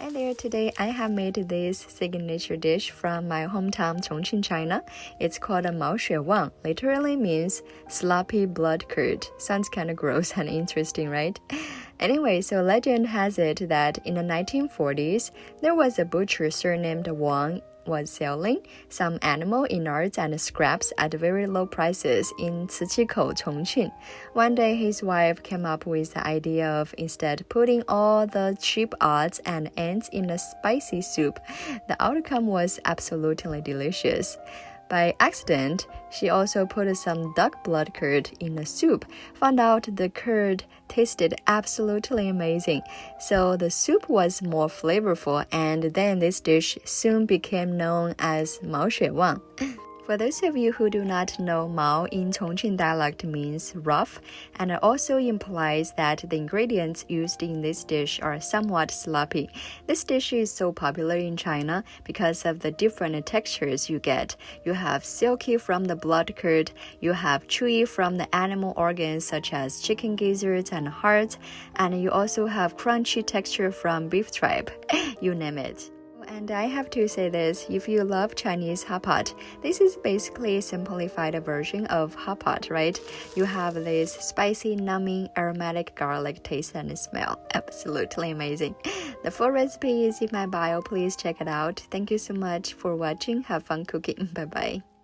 Hi there, today I have made this signature dish from my hometown Chongqing, China. It's called a 毛血旺, literally means sloppy blood curd. Sounds kind of gross and interesting, right? Anyway, so legend has it that in the 1940s, there was a butcher surnamed Wang was selling some animal innards and scraps at very low prices in Ciqikou, Chongqing. One day, his wife came up with the idea of instead putting all the cheap odds and ends in a spicy soup. The outcome was absolutely delicious. By accident, she also put some duck blood curd in the soup, found out the curd tasted absolutely amazing. So the soup was more flavorful, and then this dish soon became known as 毛血旺. For those of you who do not know, Mao in Chongqing dialect means rough, and it also implies that the ingredients used in this dish are somewhat sloppy. This dish is so popular in China because of the different textures you get. You have silky from the blood curd, you have chewy from the animal organs such as chicken gizzards and hearts, and you also have crunchy texture from beef tripe. You name it. And I have to say this, if you love Chinese hot pot, this is basically a simplified version of hot pot, right? You have this spicy, numbing, aromatic garlic taste and smell. Absolutely amazing. The full recipe is in my bio. Please check it out. Thank you so much for watching. Have fun cooking. Bye-bye.